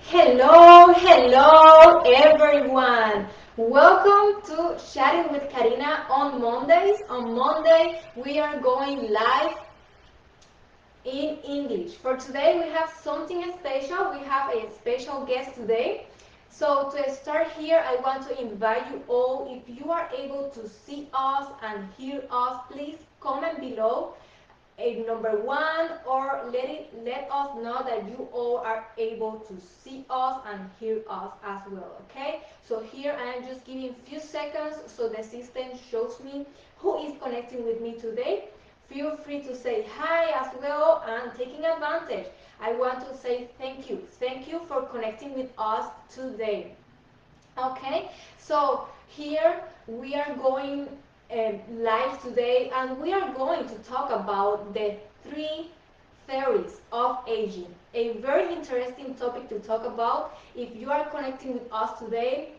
Hello everyone. Welcome to Chatting with Karina on Mondays. On Monday, we are going live in English. For today, we have something special. We have a special guest today. So, to start here, I want to invite you all. If you are able to see us and hear us, please comment below a number one, or let us know that you all are able to see us and hear us as well. Okay, so here I am just giving few seconds so the system shows me who is connecting with me today. Feel free to say hi as well, and taking advantage, I want to say thank you for connecting with us today. Okay, so here we are going live today, and we are going to talk about the three theories of aging. A very interesting topic to talk about. If you are connecting with us today,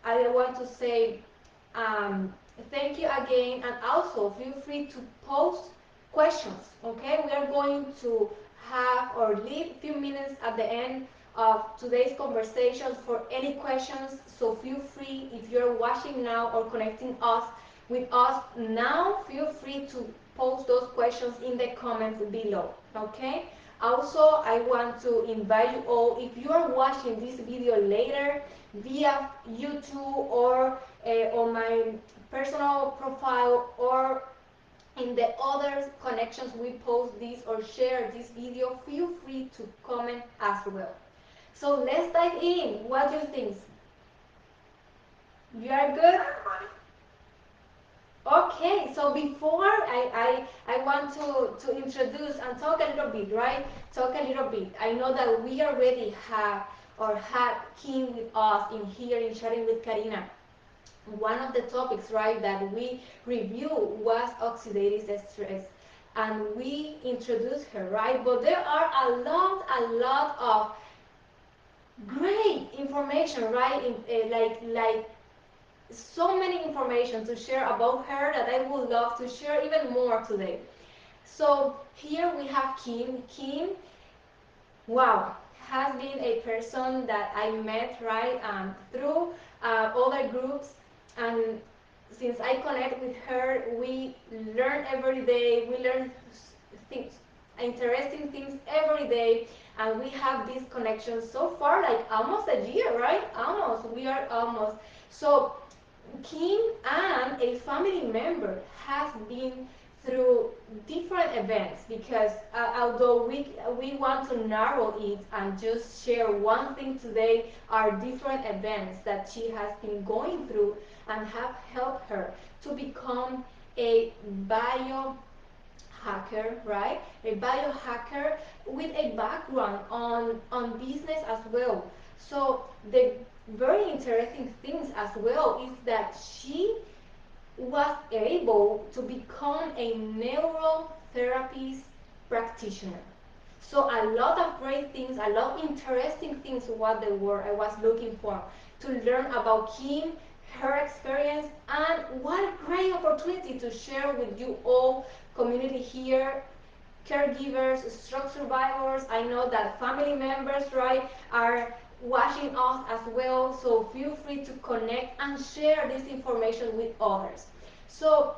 I want to say um, thank you again, and also feel free to post questions. Okay, we are going to have or leave a few minutes at the end of today's conversation for any questions. So feel free, if you're watching now or connecting us with us now, feel free to post those questions in the comments below. Okay. Also, I want to invite you all, if you are watching this video later via YouTube or on my personal profile, or in the other connections we post this or share this video, feel free to comment as well. So let's dive in. What do you think? You are good? Okay, so before I want to introduce and talk a little bit, right? Talk a little bit. I know that we already have or had Kim with us in here in Chatting with Karina. One of the topics, right, that we reviewed was oxidative stress, and we introduced her, right? But there are a lot of great information, right? Like so many information to share about her that I would love to share even more today. So here we have Kim. Kim, wow, has been a person that I met, right, through other groups, and since I connect with her, we learn every day. We learn things, interesting things every day, and we have this connection so far, like almost a year, right? Almost, we are almost. So Kim and a family member has been through different events, because although we want to narrow it and just share one thing today, are different events that she has been going through and have helped her to become a biohacker, right? A biohacker with a background on business as well. So the very interesting things as well is that she was able to become a neurotherapist practitioner. So a lot of great things, a lot of interesting things, what they were I was looking for to learn about Kim, her experience, and what a great opportunity to share with you all, community here, caregivers, stroke survivors. I know that family members, right, are watching us as well. So feel free to connect and share this information with others. So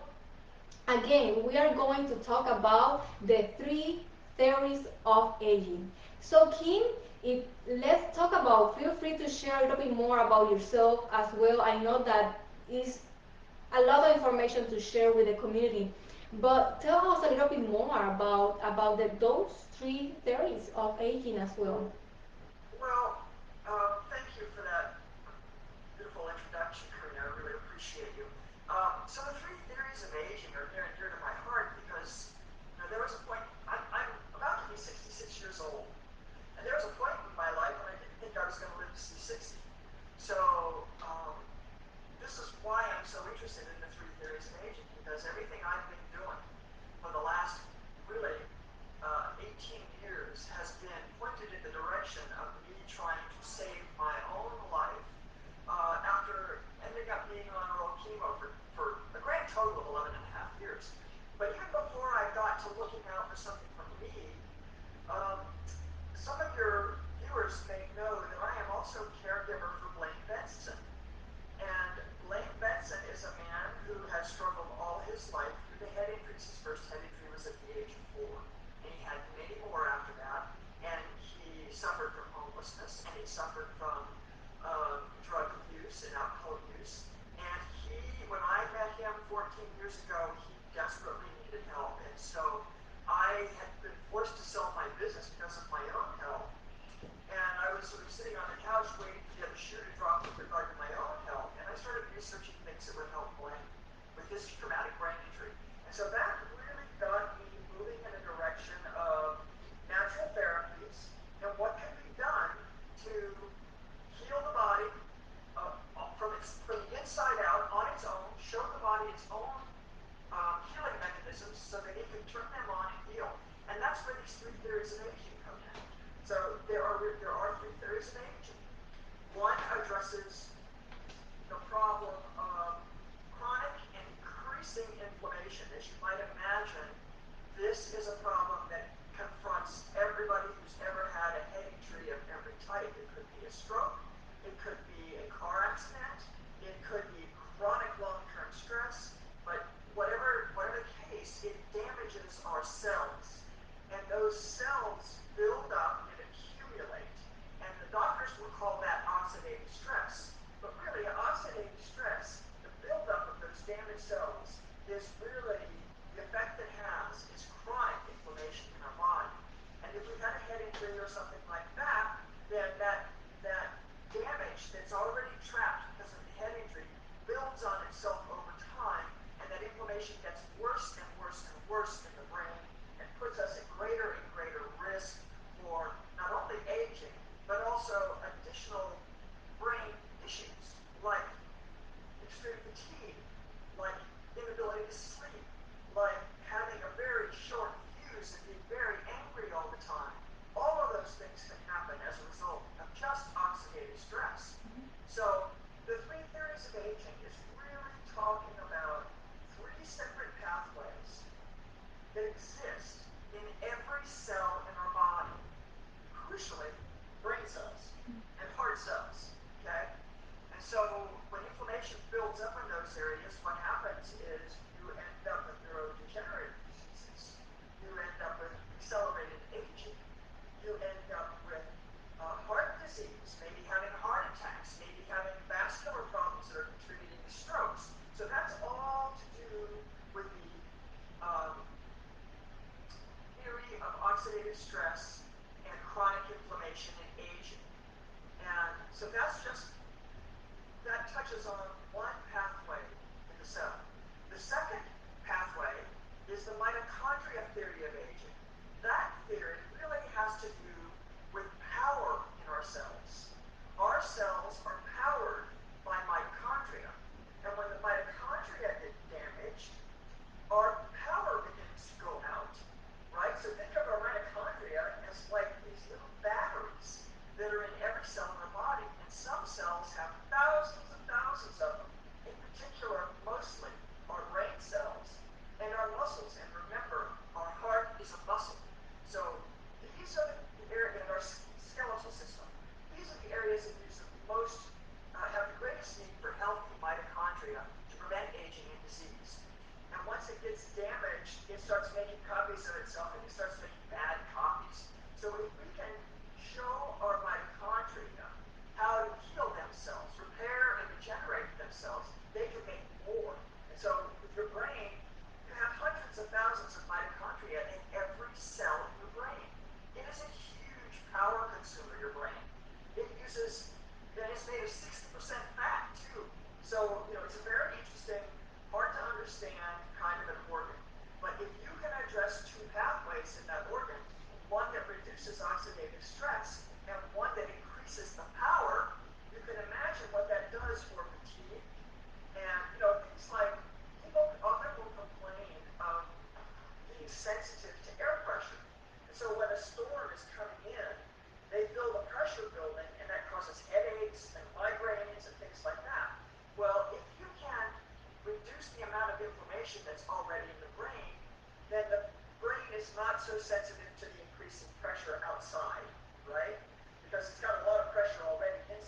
again, we are going to talk about the three theories of aging. So Kim, if let's talk about, feel free to share a little bit more about yourself as well. I know that is a lot of information to share with the community, but tell us a little bit more about those three theories of aging as well. Well, thank you for that beautiful introduction, Karina. I really appreciate you. So the three theories of aging are near and dear to my heart because there was a point, I'm about to be 66 years old, and there was a point in my life when I didn't think I was going to live to see 60. So this is why I'm so interested in the three theories of aging, because everything I've been doing for the last really 18 years has been pointed in the direction of me trying to save my own life after ending up being on oral chemo for a grand total of 11 and a half years. But even before I got to looking out for something for me, um, some of your viewers may know that I also caregiver for Blaine Benson. And Blaine Benson is a man who has struggled all his life with the head injuries. His first head injury was at the age of 4, and he had many more after that. And he suffered from homelessness, and he suffered from drug abuse and alcohol abuse. And when I met him 14 years ago, he desperately needed help. And so I had been forced to sell my business because of my own health. And I was sort of sitting on the couch waiting for the other shoe to drop with regard to my own health. And I started researching things that would help Blaine with his traumatic brain injury. And so that really got me moving in a direction of natural therapies and what can be done to heal the body from the inside out on its own, show the body its own healing mechanisms so that it can turn them on and heal. And that's where these 3 theories of aging come in. So there are 3 theories of aging. One addresses the problem of chronic and increasing inflammation. As you might imagine, this is a problem that confronts everybody who's ever had a head injury of every type. It could be a stroke, it could be a car accident, it could be chronic long-term stress, but whatever the case, it damages our cells. And those cells build up and accumulate. And the doctors will call that oxidative stress. But really, oxidative stress, the buildup of those damaged cells, is really the effect it has is chronic inflammation in our body. And if we've had a head injury or something like that, then that damage that's already trapped because of the head injury builds on itself over time, and that inflammation gets worse and worse and worse in the brain and puts us at greater and greater risk for not only aging, but also additional brain issues like extreme fatigue, like inability to sleep, like having a very short fuse and being very angry all the time. All of those things can happen as a result of just oxidative stress. So the 3 theories of aging is really talking about 3 separate pathways that exist in every cell in our body. Crucially, brain cells and heart cells. Okay? And so when inflammation builds up in those areas, what happens is you end up with neurodegenerative diseases. You end up with accelerated aging. You end up with heart disease, maybe having heart attacks, maybe having vascular problems that are contributing to strokes. So that's all to do with the theory of oxidative stress and chronic inflammation and aging. And so that touches on one pathway in the cell. The second pathway is the mitochondria theory of aging. That theory really has to do with power in our cells. Our cells are powered by mitochondria. And when the mitochondria get damaged, our power begins to go out, right? So think of our mitochondria as like these little batteries that are in every cell in our body. And some cells have thousands and thousands of them. In particular, mostly our brain cells and our muscles. And remember, our heart is a muscle. So these are the areas in our skeletal system. These are the areas that use the most, have the greatest need for healthy mitochondria to prevent aging and disease. And once it gets damaged, it starts making copies of itself, and it starts making bad copies. So if we can show our mitochondria how to heal themselves, repair and regenerate themselves, they can make more. And so with your brain, you have hundreds of thousands of mitochondria in every cell in your brain. It is a huge power consumer, your brain. It uses, and it's made of 60% fat too. So, it's a very interesting, hard to understand kind of an organ. But if you can address 2 pathways in that organ, one that reduces oxidative stress and one that increases the power, you can imagine what that does for fatigue. And, things like people often will complain of being sensitive to air pressure. And so when a storm is coming in, they feel the pressure building, and that causes headaches and migraines and things like that. Well, if you can reduce the amount of inflammation that's already in the brain, then the brain is not so sensitive to the increasing pressure outside, right? Because it's got a lot of pressure already inside.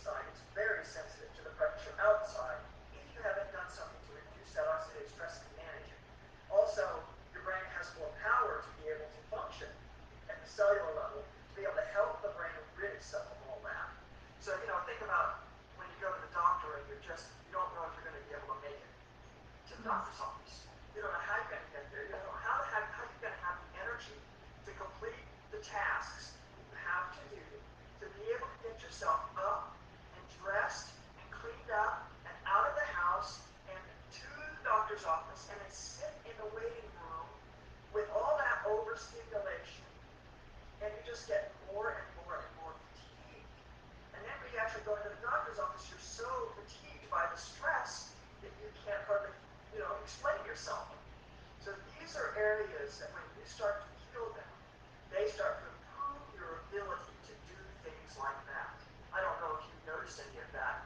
like that. I don't know if you've noticed any of that.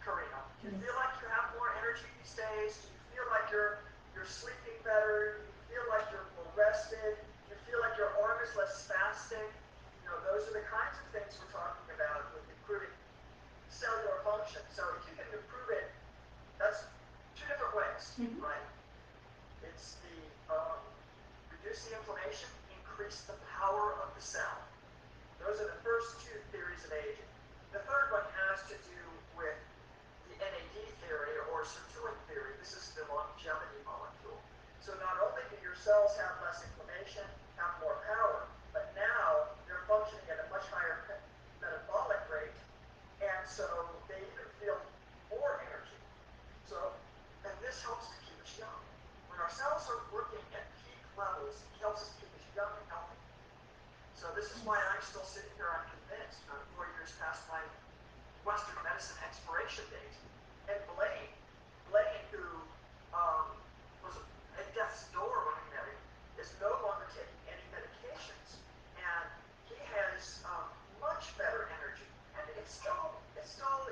Karina, do you feel like you have more energy these days? Do you feel like you're sleeping better? Do you feel like you're more rested? Do you feel like your arm is less spastic? Those are the kinds of things we're talking about with improving cellular function. So if you can improve it, that's two different ways, right? It's the reduce the inflammation, increase the power of the cell. Those are the first two theories of aging. The third one has to do with the NAD theory or sirtuin theory. This is the longevity molecule. So not only do your cells have less inflammation, have more power, but now they're functioning at a much higher metabolic rate, and so they even feel more energy. So, and this helps to keep us young. When our cells are working at peak levels, it helps us keep us young and healthy. So this is why I'm still sitting here unconvinced, 4 years past my Western medicine expiration date. And Blaine, who was at death's door when I met him, is no longer taking any medications, and he has much better energy. And it still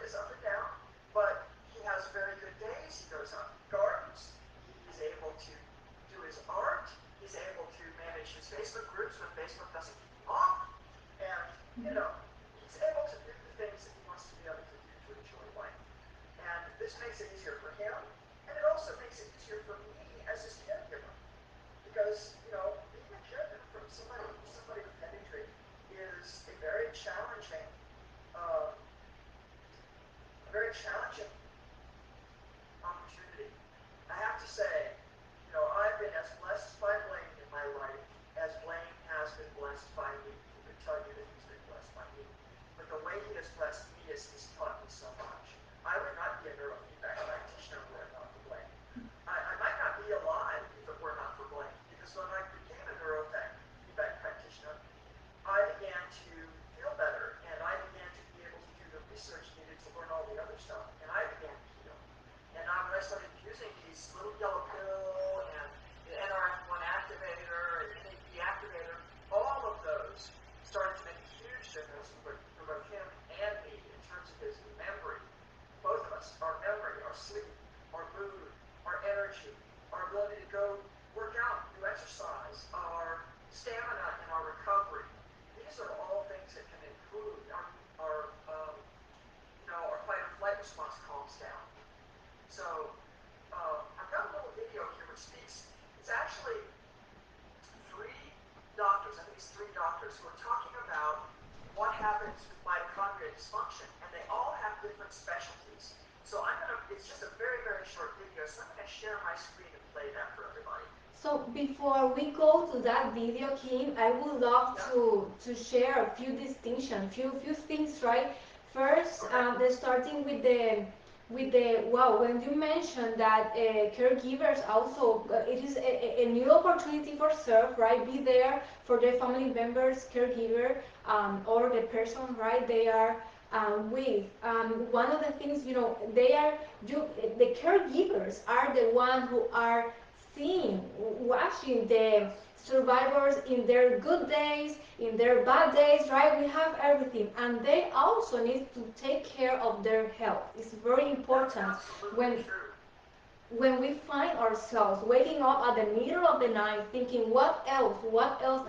is up and down, but he has very good days. He goes out and gardens. He's able to do his art. He's able to manage his Facebook groups when Facebook doesn't keep him off, and he's able to do the things that he wants to be able to do to enjoy life. And this makes it easier for him, and it also makes it easier for me as his caregiver. Because, being a caregiver for somebody with pedigree is uh, a very challenging opportunity. I have to say, I've been as blessed by Blaine in my life as Blaine has been blessed by me. He could tell you that he's been blessed by me. But the way he has blessed me is he's taught me so much. I would not be a neurofeedback practitioner were it not for Blaine. I might not be alive if it were not for Blaine, because when I became a neurofeedback practitioner, I began to feel better, and I began to be able to do the research needed to learn all the other stuff, and I began to heal. And when I started using these little yellow pill and the NRF1 activator and NAD activator, all of those started to make a huge difference for both him and me in terms of his memory. Both of us, our memory, our sleep, our mood, our energy, our ability to go work out, do exercise, our stamina and our recovery. These are all things that can improve our fight or flight response calms down. So I've got a little video here which speaks. It's actually three doctors, I think it's three doctors, who are talking about what happens with mitochondria dysfunction, and they all have different specialties. So it's just a very, very short video, so I'm going to share my screen and play that for everybody. So before we go to that video, Kim, I would love to share a few distinctions, few things, right? First, starting with the wow, when you mentioned that caregivers also, it is a new opportunity for self, right? Be there for their family members, caregiver, or the person, right? They are with. One of the things, they are the caregivers are the ones who are seeing, watching the survivors in their good days, in their bad days, right? We have everything, and they also need to take care of their health. It's very important when when we find ourselves waking up at the middle of the night thinking, what else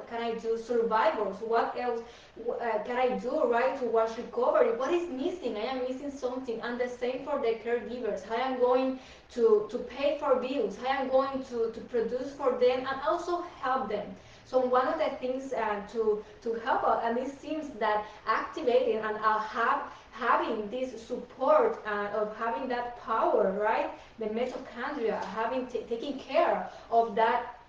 can I do? Survivors, what else can I do, right, to watch recovery? What is missing? I am missing something. And the same for the caregivers. I am going to pay for bills. I am going to produce for them and also help them. So one of the things to help out, and it seems that activating and having this support of having that power, right? The mitochondria, taking care of that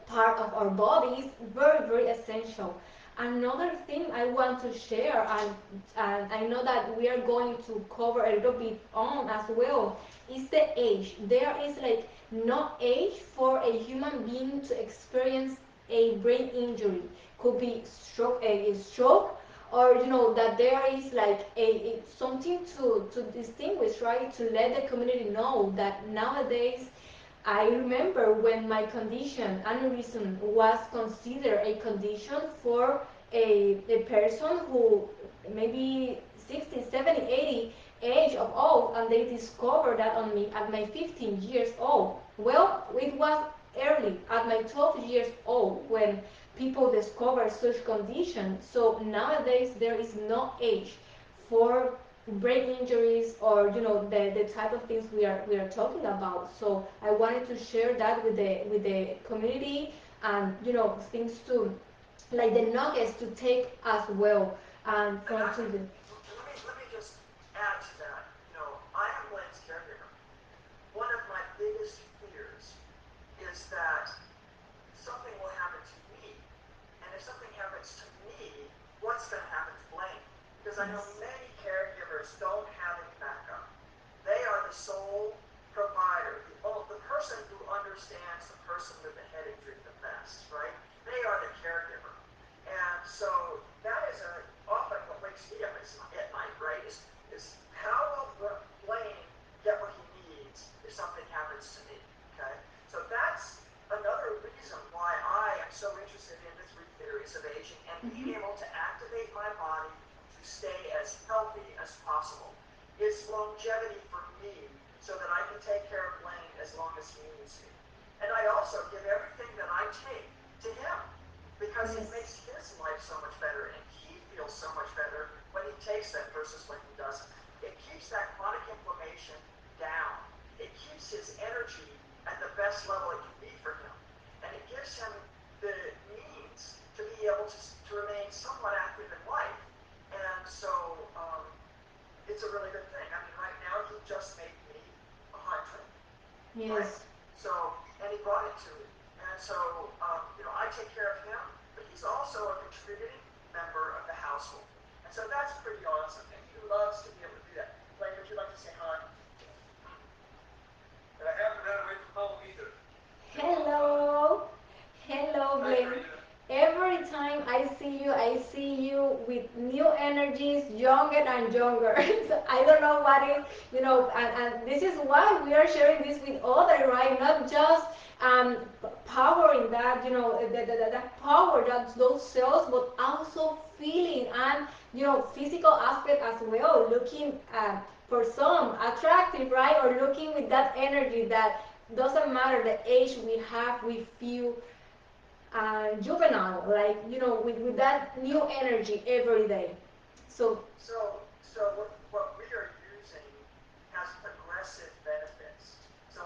part of our body is very, very essential. Another thing I want to share, and I know that we are going to cover a little bit on as well, is the age. There is like no age for a human being to experience a brain injury. Could be stroke, or that there is like something to distinguish, right? To let the community know that nowadays I remember when my condition, aneurysm, was considered a condition for a person who maybe 60, 70, 80 age of old, and they discovered that on me at my 15 years old. Well, it was early, at my 12 years old, when people discover such condition. So nowadays there is no age for brain injuries, or the type of things we are talking about. So I wanted to share that with the community, and things to, like, the nuggets to take as well, and And from to the let me just add to that. I am Blaine's caregiver. One of my biggest fears is that something will happen to me, and if something happens to me, what's going to happen to Blaine? Because I know yes. many caregivers don't have any backup. They are the sole provider, the person who understands the person with the head injury the best, right? They are the caregiver. And so that is often what wakes me up at night, right? Is how will Blaine get what he needs if something happens to me? Okay? So that's another reason why I am so interested in the three theories of aging and being Mm-hmm. able to activate my body to stay as healthy as possible. It's longevity for me so that I can take care of Blaine as long as he needs me. And I also give everything that I take to him because it Yes. makes his life so much better, and he feels so much better when he takes them versus when he doesn't. It keeps that chronic inflammation down. It keeps his energy at the best level it can be for him. And it gives him the means to be able to remain somewhat active in life. And so it's a really good thing. I mean, right now he just made me a hot drink, right? Yes. So, and he brought it to me. And so, I take care of him, but he's also a contributing member of the household. And so that's pretty awesome. And he loves to be able to do that. Blaine, would you like to say hi? But I haven't ran away from home either. It's been a long time. Hello. Hello, Hi, Blaine. Karina. Every time I see you with new energies, younger and younger. So I don't know what is, and this is why we are sharing this with others, right? Not just powering that, that power, that those cells, but also feeling, and physical aspect as well. Looking for some attractive, right? Or looking with that energy that doesn't matter the age we have, we feel juvenile, like, with that new energy every day. So, So what we are using has progressive benefits. So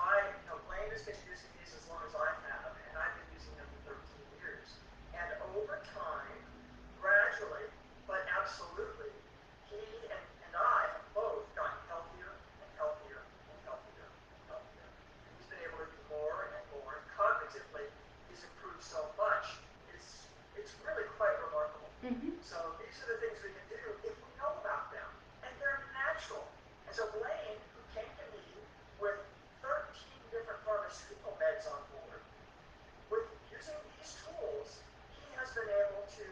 Blaine has been using these as long as I have, and I've been using them for 13 years. And over time, gradually, but absolutely, he and I have both gotten healthier and healthier and healthier and healthier. And he's been able to do more and more. And cognitively, he's improved so much. It's really quite remarkable. mm-hmm. So these are the things we can do if we know about them. And they're natural. And so Blaine, who came to me with 13 different pharmaceutical meds on board, with using these tools, he has been able to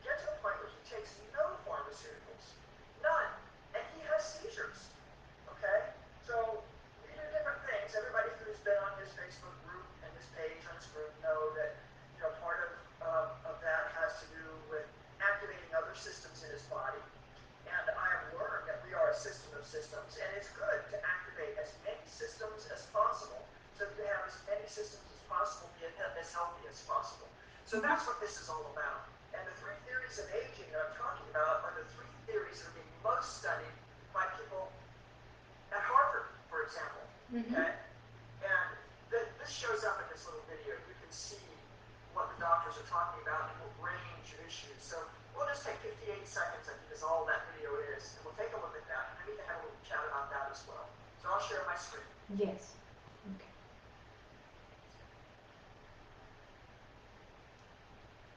get to the point where he takes no pharmaceuticals. None. And he has seizures. Okay? So we do different things. Everybody who's been on his Facebook group and his page on his group know that part of that has to do with activating other systems in his body. And I have learned that we are a system of systems, and it's good to activate as many systems as possible so that you have as many systems as possible be as healthy as possible. So that's what this is all about. And the three theories of aging that I'm talking about are the three theories that are being most studied by people at Harvard, for example. Mm-hmm. Okay? And this shows up in this little video. You can see what the doctors are talking about and what range of issues. So we'll just take 58 seconds, I think is all that video is, and we'll take a look at that. And then we can have a little chat about that as well. So I'll share my screen. Yes. Okay.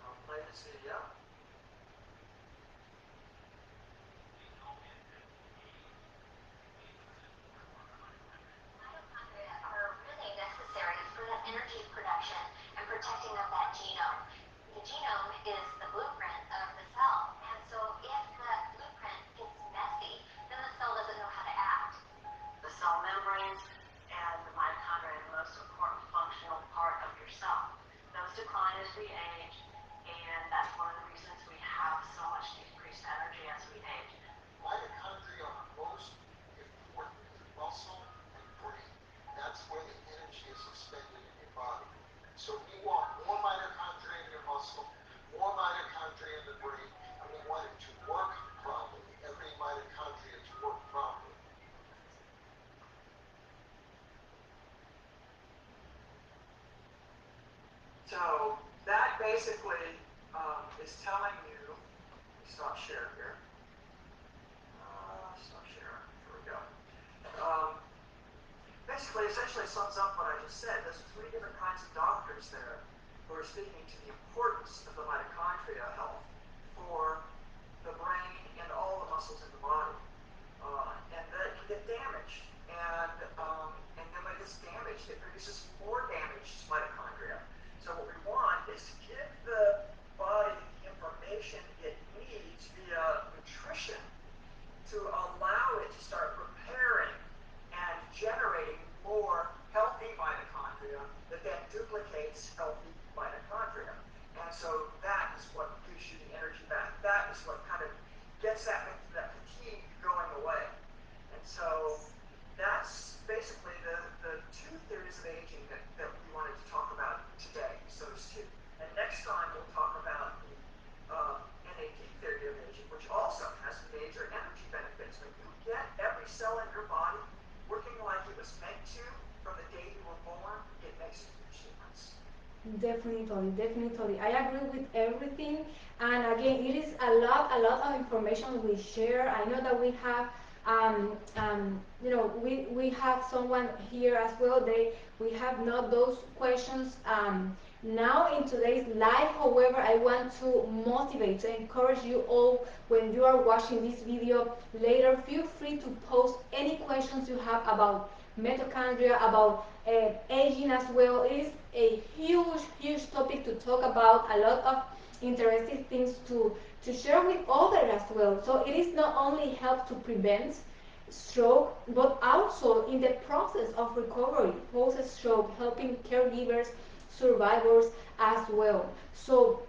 I'll play this video. Mitochondria are really necessary for that energy production and protecting of that genome. The genome is the blueprint of the cell, and so if that blueprint gets messy, then the cell doesn't know how to act. The cell membranes and So that basically is telling you, let me stop share here. Stop share. Here we go. Um, Basically, essentially sums up what I just said. There's three different kinds of doctors there who are speaking to the importance of the mitochondria health for the brain and all the muscles in the body. And that it can get damaged. And then when it gets damaged, it produces more damaged mitochondria. So what we want is to give the body the information it needs via nutrition to allow it to start repairing and generating more healthy mitochondria that then duplicates healthy mitochondria. And so that is what gives you the energy back. That is what kind of gets that fatigue going away. And so that's basically the two theories of aging that we wanted to talk about today, so those two. And next time we'll talk about the NAD theory of aging, which also has major energy benefits. When you get every cell in your body working like it was meant to from the day you were born, it makes a huge difference. Definitely, definitely. I agree with everything. And again, it is a lot of information we share. I know that we have, we have someone here as well. We have not those questions now in today's live. However, I want to motivate, to encourage you all when you are watching this video later. Feel free to post any questions you have about mitochondria, about aging as well. It is a huge topic to talk about, a lot of interesting things to share with others as well. So it is not only help to prevent stroke, but also in the process of recovery, post stroke, helping caregivers, survivors as well. So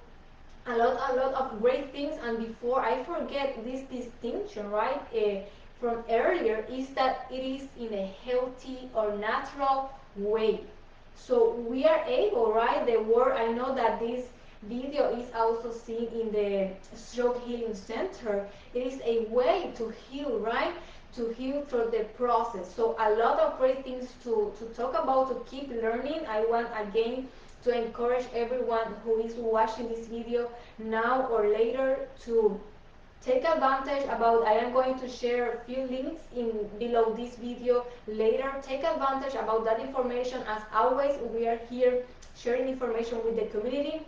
a lot of great things. And before I forget this distinction, right, from earlier, is that it is in a healthy or natural way. So we are able, right, the word, I know that this video is also seen in the stroke healing center. It is a way to heal, right, to heal through the process. So a lot of great things to talk about, to keep learning. I want again to encourage everyone who is watching this video now or later to take advantage about. I am going to share a few links in below this video later. Take advantage about that information. As always, we are here sharing information with the community.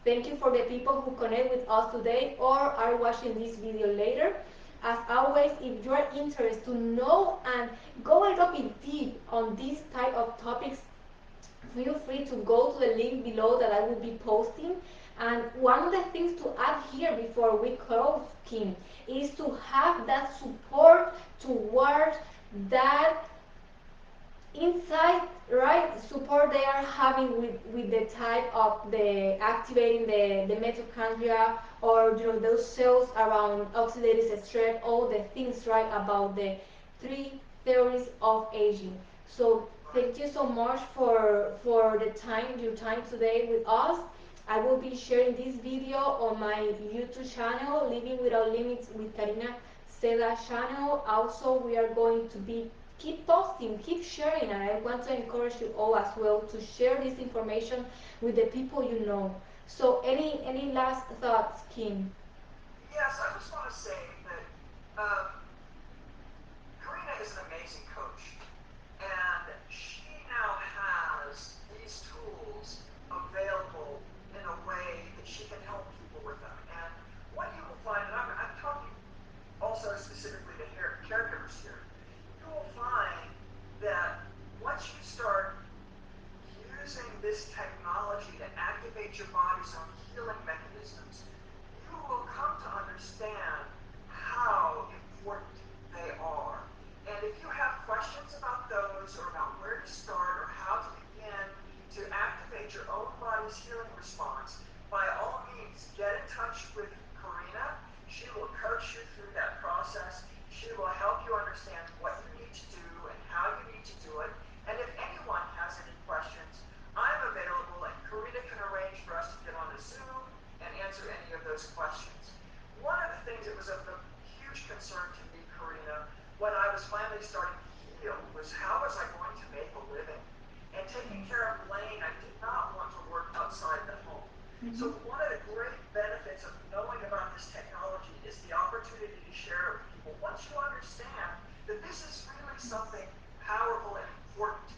Thank you for the people who connect with us today or are watching this video later. As always, if you are interested to know and go a little bit deep on these type of topics, feel free to go to the link below that I will be posting. And one of the things to add here before we close, Kim, is to have that support towards that inside, right, support they are having with the type of the activating the mitochondria, or those cells around oxidative stress, all the things, right, about the three theories of aging. So Right. thank you so much for the time, your time today with us. I will be sharing this video on my YouTube channel, Living Without Limits with Karina Seda channel. Also, we are going to be keep posting, keep sharing, and I want to encourage you all as well to share this information with the people you know. So, any last thoughts, Kim? Yes, I just want to say that um, Karina is an amazing coach. And she now has these tools available in a way that she can help people with them. And what you will find, and I'm talking also specifically to caregivers here, you will find that once you start using this technology to activate your body's own healing mechanisms, you will come to understand how important they are. And if you have questions about those, or about where to start, or how to begin to activate your own body's healing response, by all means, get in touch with Karina. She will coach you through that process. She will help you understand what you need to do and how you need to do it. And if anyone has any questions, I'm available, and Karina can arrange for us to get on a Zoom and answer any of those questions. One of the things that was of the huge concern to me, Karina, when I was finally starting to heal, was how was I going to make a living? And taking care of Blaine, I did not want to work outside outside the home. So Mhm. one of the great benefits of knowing about this technology is the opportunity to share it with people. Once you understand that this is really something powerful and important,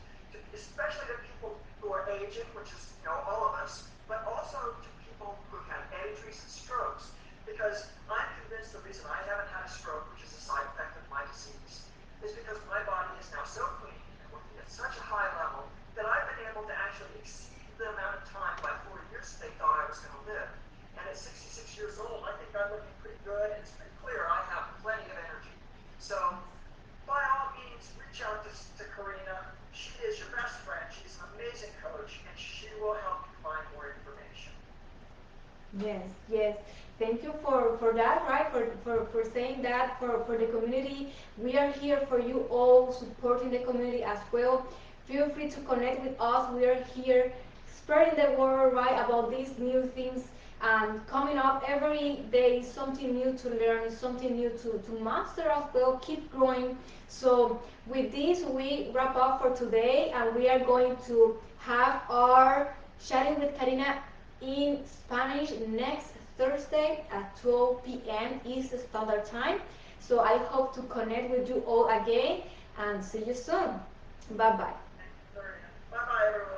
especially to people who are aging, which is all of us, but also to people who've had head injuries and strokes. Because I'm convinced the reason I haven't had a stroke, which is a side effect of my disease, is because my body is now so clean and working at such a high level that I've been able to actually exceed the amount of time by 4 years that they thought I was going to live. And at 66 years old, I think I'm looking pretty good, and it's pretty clear I have plenty of energy. So, by all means, reach out to Karina. She is your best friend. She's an amazing coach, and she will help you find more information. Yes, yes. Thank you for that, right? For saying that for the community. We are here for you all, supporting the community as well. Feel free to connect with us. We are here spreading the word, right, about these new things and coming up every day, something new to learn, something new to master as well, keep growing. So with this, we wrap up for today, and we are going to have our chatting with Karina in Spanish next Thursday at 12 p.m. Eastern Standard Time. So I hope to connect with you all again and see you soon. Bye bye. Thank you, Karina. Bye-bye, everyone.